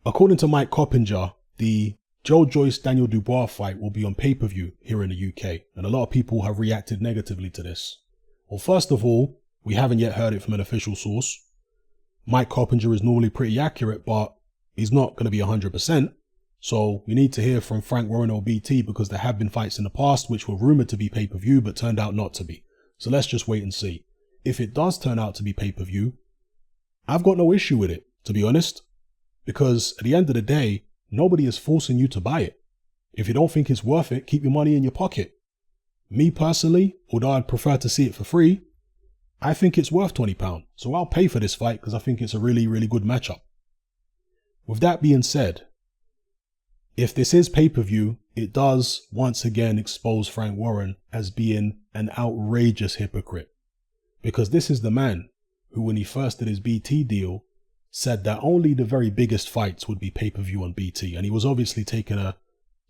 According to Mike Coppinger, the Joyce Daniel Dubois fight will be on pay-per-view here in the UK, and a lot of people have reacted negatively to this. Well, first of all, we haven't yet heard it from an official source. Mike Coppinger is normally pretty accurate, but he's not going to be 100%. So we need to hear from Frank Warren or BT, because there have been fights in the past which were rumored to be pay-per-view but turned out not to be. So let's just wait and see. If it does turn out to be pay-per-view, I've got no issue with it, to be honest, because at the end of the day, nobody is forcing you to buy it. If you don't think it's worth it, keep your money in your pocket. Me personally, although I'd prefer to see it for free, I think it's worth £20. So I'll pay for this fight because I think it's a really, really good matchup. With that being said, if this is pay-per-view, it does once again expose Frank Warren as being an outrageous hypocrite. Because this is the man who, when he first did his BT deal, said that only the very biggest fights would be pay-per-view on BT. And he was obviously taking a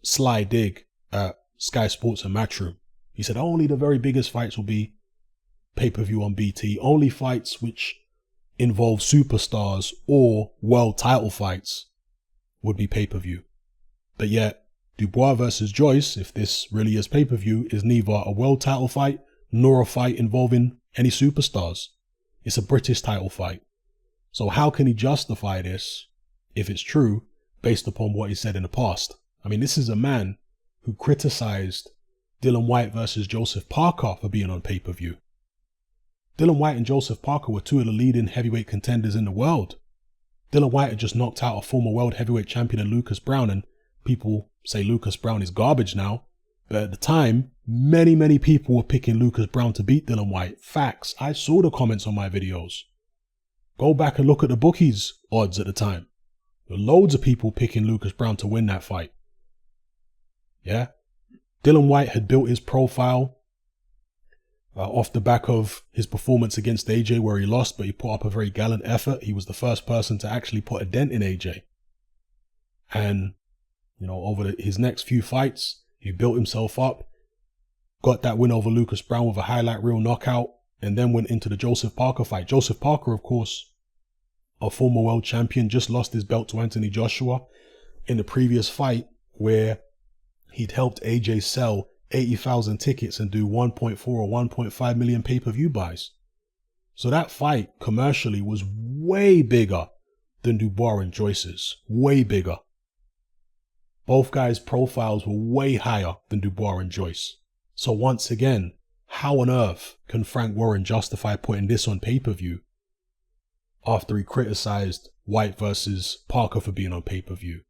sly dig at Sky Sports and Matchroom. He said only the very biggest fights will be pay-per-view on BT. Only fights which involve superstars or world title fights would be pay-per-view. But yet, Dubois versus Joyce, if this really is pay-per-view, is neither a world title fight nor a fight involving any superstars. It's a British title fight. So how can he justify this, if it's true, based upon what he said in the past? I mean, this is a man who criticized Dillian Whyte versus Joseph Parker for being on pay-per-view. Dillian Whyte and Joseph Parker were two of the leading heavyweight contenders in the world. Dillian Whyte had just knocked out a former world heavyweight champion in Lucas Brown, and people say Lucas Brown is garbage now. But at the time, many people were picking Lucas Brown to beat Dillian Whyte. Facts. I saw the comments on my videos. Go back and look at the bookies odds at the time. There were loads of people picking Lucas Brown to win that fight. Yeah. Dillian Whyte had built his profile off the back of his performance against AJ, where he lost, but he put up a very gallant effort. He was the first person to actually put a dent in AJ. And, you know, over his next few fights, he built himself up, got that win over Lucas Brown with a highlight reel knockout, and then went into the Joseph Parker fight. Joseph Parker, of course, a former world champion, just lost his belt to Anthony Joshua in the previous fight, where he'd helped AJ sell 80,000 tickets and do 1.4 or 1.5 million pay-per-view buys. So that fight commercially was way bigger than Dubois and Joyce's. Way bigger. Both guys' profiles were way higher than Dubois and Joyce. So once again, how on earth can Frank Warren justify putting this on pay-per-view after he criticized Whyte versus Parker for being on pay-per-view?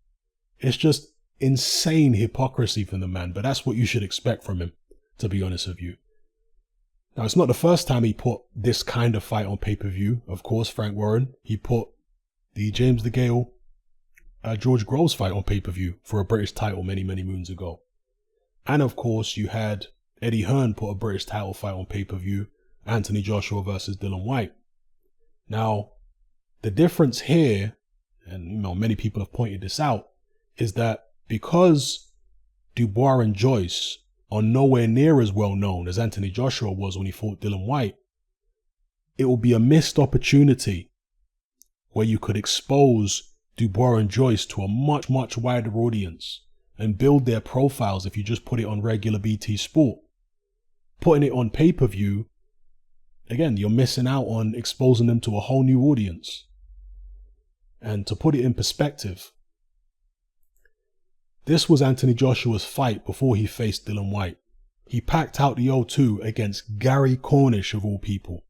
It's just insane hypocrisy from the man, but that's what you should expect from him, to be honest with you. Now, it's not the first time he put this kind of fight on pay-per-view. Of course, Frank Warren, he put the James DeGale George Groves fight on pay-per-view for a British title many moons ago. And of course, you had Eddie Hearn put a British title fight on pay-per-view, Anthony Joshua versus Dillian Whyte. Now, the difference here, and you know, many people have pointed this out, is that because Dubois and Joyce are nowhere near as well known as Anthony Joshua was when he fought Dillian Whyte, it will be a missed opportunity where you could expose Dubois and Joyce to a much wider audience and build their profiles if you just put it on regular BT Sport. Putting it on pay-per-view, again, you're missing out on exposing them to a whole new audience. And to put it in perspective, this was Anthony Joshua's fight before he faced Dillian Whyte. He packed out the O2 against Gary Cornish, of all people.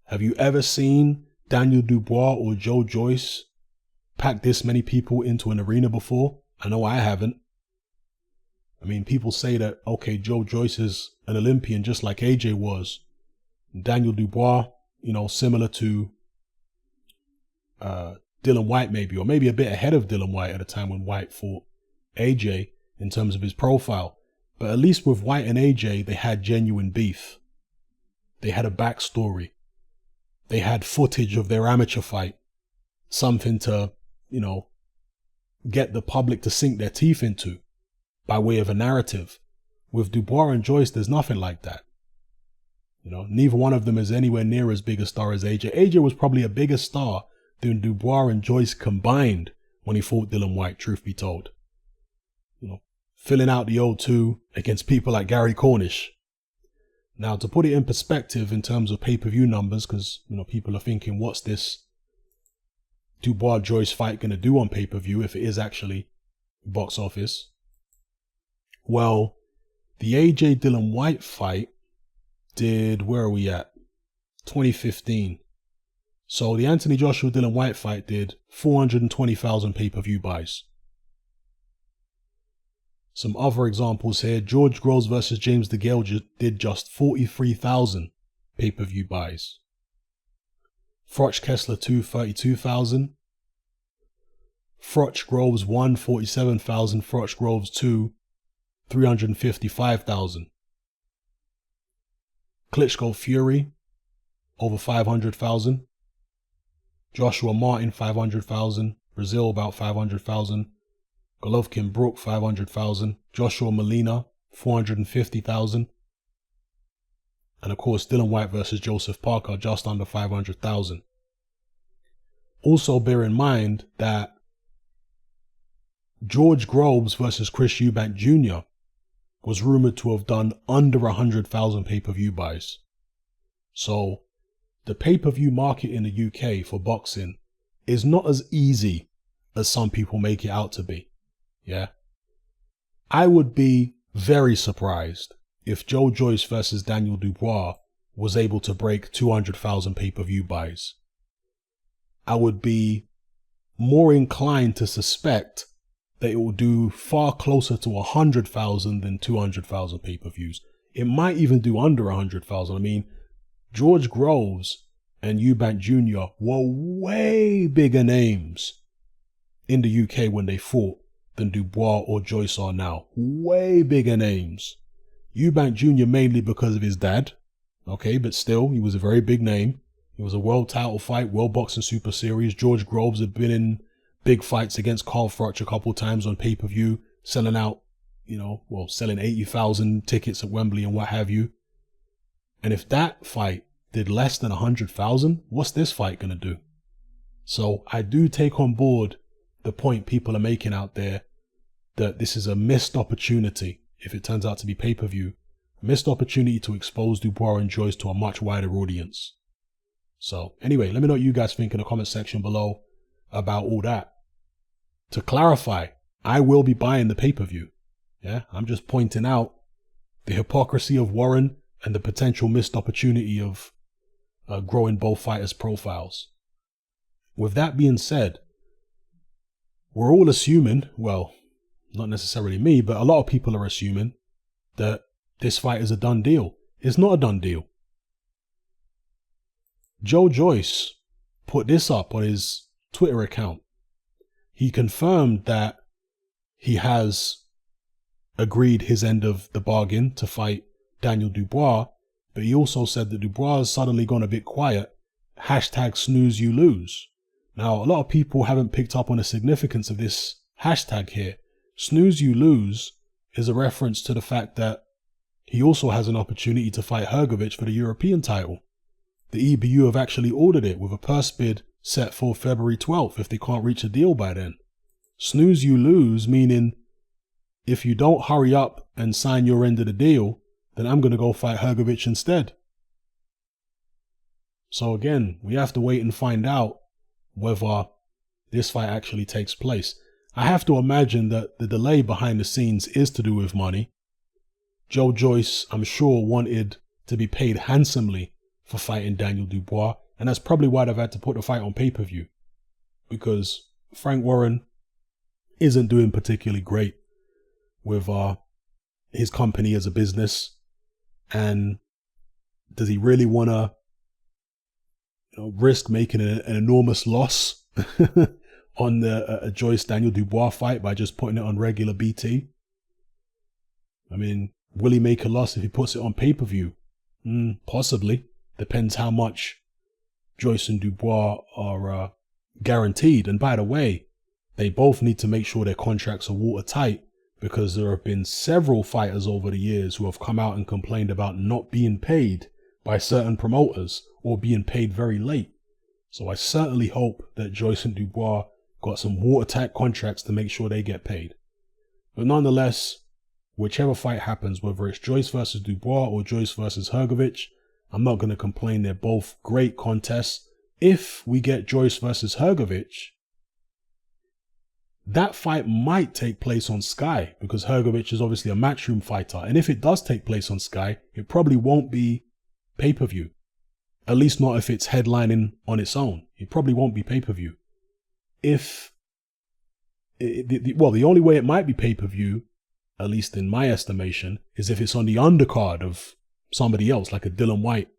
Have you ever seen Daniel Dubois or Joe Joyce pack this many people into an arena before? I know I haven't. I mean, people say that, okay, Joe Joyce is an Olympian just like AJ was. Daniel Dubois, you know, similar to Dillian Whyte maybe, or maybe a bit ahead of Dillian Whyte at a time when Whyte fought AJ in terms of his profile. But at least with Whyte and AJ, they had genuine beef. They had a backstory. They had footage of their amateur fight. Something to, you know, get the public to sink their teeth into by way of a narrative. With Dubois and Joyce, there's nothing like that. You know, neither one of them is anywhere near as big a star as AJ. AJ was probably a bigger star than Dubois and Joyce combined when he fought Dillian Whyte, truth be told. You know, filling out the O2 against people like Gary Cornish. Now, to put it in perspective in terms of pay-per-view numbers, because, you know, people are thinking, what's this Dubois-Joyce fight going to do on pay-per-view if it is actually box office? Well, the AJ Dillian Whyte fight did, where are we at? 2015. So the Anthony Joshua Dillian Whyte fight did 420,000 pay-per-view buys. Some other examples here. George Groves versus James DeGale did just 43,000 pay-per-view buys. Froch Kessler 2, 32,000. Froch Groves 1, 47,000. Froch Groves 2, 355,000. Klitschko Fury, over 500,000. Joshua Martin, 500,000. Brazil, about 500,000. Golovkin Brook, 500,000. Joshua Molina, 450,000. And of course, Dillian Whyte versus Joseph Parker, just under 500,000. Also bear in mind that George Groves versus Chris Eubank Jr. was rumored to have done under 100,000 pay-per-view buys. So the pay-per-view market in the UK for boxing is not as easy as some people make it out to be. Yeah. I would be very surprised if Joe Joyce versus Daniel Dubois was able to break 200,000 pay-per-view buys. I would be more inclined to suspect that it will do far closer to 100,000 than 200,000 pay-per-views. It might even do under 100,000. I mean, George Groves and Eubank Jr. were way bigger names in the UK when they fought than Dubois or Joyce are now. Way bigger names. Eubank Jr. mainly because of his dad. Okay, but still, he was a very big name. It was a world title fight, World Boxing Super Series. George Groves had been in big fights against Carl Froch a couple times on pay-per-view, selling out, selling 80,000 tickets at Wembley and what have you. And if that fight did less than 100,000, what's this fight going to do? So I do take on board the point people are making out there that this is a missed opportunity if it turns out to be pay-per-view. Missed opportunity to expose Dubois and Joyce to a much wider audience. So anyway, let me know what you guys think in the comment section below about all that. To clarify, I will be buying the pay-per-view. Yeah, I'm just pointing out the hypocrisy of Warren and the potential missed opportunity of growing both fighters' profiles. With that being said, we're all assuming, well, not necessarily me, but a lot of people are assuming that this fight is a done deal. It's not a done deal. Joe Joyce put this up on his Twitter account. He confirmed that he has agreed his end of the bargain to fight Daniel Dubois, but he also said that Dubois has suddenly gone a bit quiet. Hashtag snooze you lose. Now, a lot of people haven't picked up on the significance of this hashtag here. Snooze you lose is a reference to the fact that he also has an opportunity to fight Hrgovic for the European title. The EBU have actually ordered it with a purse bid set for February 12th if they can't reach a deal by then. Snooze you lose, meaning if you don't hurry up and sign your end of the deal, then I'm going to go fight Hrgovic instead. So again, we have to wait and find out whether this fight actually takes place. I have to imagine that the delay behind the scenes is to do with money. Joe Joyce, I'm sure, wanted to be paid handsomely for fighting Daniel Dubois, and that's probably why they've had to put the fight on pay-per-view, because Frank Warren isn't doing particularly great with his company as a business. And does he really want to risk making an enormous loss on the Joyce Daniel Dubois fight by just putting it on regular BT? I mean, will he make a loss if he puts it on pay-per-view? Possibly. Depends how much Joyce and Dubois are guaranteed. And by the way, they both need to make sure their contracts are watertight, because there have been several fighters over the years who have come out and complained about not being paid by certain promoters or being paid very late. So I certainly hope that Joyce and Dubois got some watertight contracts to make sure they get paid. But nonetheless, whichever fight happens, whether it's Joyce versus Dubois or Joyce versus Hrgović, I'm not going to complain. They're both great contests. If we get Joyce versus Hrgović, that fight might take place on Sky because Hrgović is obviously a matchroom fighter. And if it does take place on Sky, it probably won't be pay-per-view. At least not if it's headlining on its own. It probably won't be pay-per-view. The only way it might be pay-per-view, at least in my estimation, is if it's on the undercard of somebody else, like a Dylan White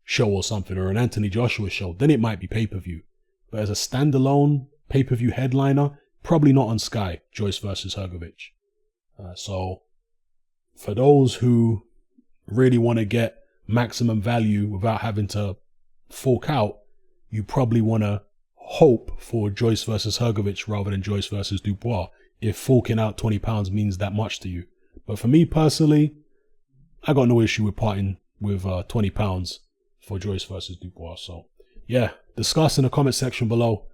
show or something, or an Anthony Joshua show. Then it might be pay-per-view. But as a standalone pay-per-view headliner, probably not on Sky, Joyce versus Hrgović. So for those who really want to get maximum value without having to fork out, you probably want to hope for Joyce versus Hrgović rather than Joyce versus Dubois, if forking out £20 means that much to you. But for me personally, I got no issue with parting with £20 for Joyce versus Dubois. So yeah, discuss in the comment section below.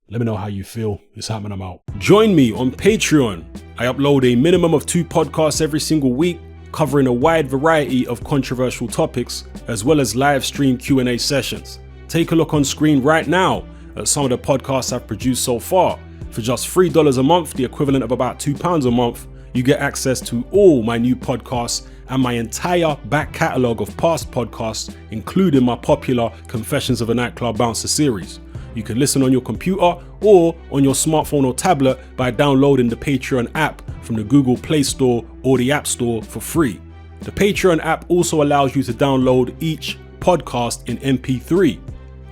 Let me know how you feel. It's happening, I'm out. Join me on Patreon. I upload a minimum of 2 podcasts every single week, covering a wide variety of controversial topics, as well as live stream Q&A sessions. Take a look on screen right now at some of the podcasts I've produced so far. For just $3 a month, the equivalent of about £2 a month, you get access to all my new podcasts and my entire back catalogue of past podcasts, including my popular Confessions of a Nightclub Bouncer series. You can listen on your computer or on your smartphone or tablet by downloading the Patreon app from the Google Play Store or the App Store for free. The Patreon app also allows you to download each podcast in MP3.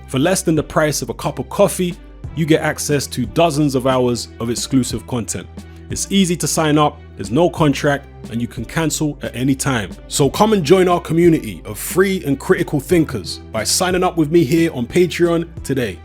For less than the price of a cup of coffee, you get access to dozens of hours of exclusive content. It's easy to sign up, there's no contract, and you can cancel at any time. So come and join our community of free and critical thinkers by signing up with me here on Patreon today.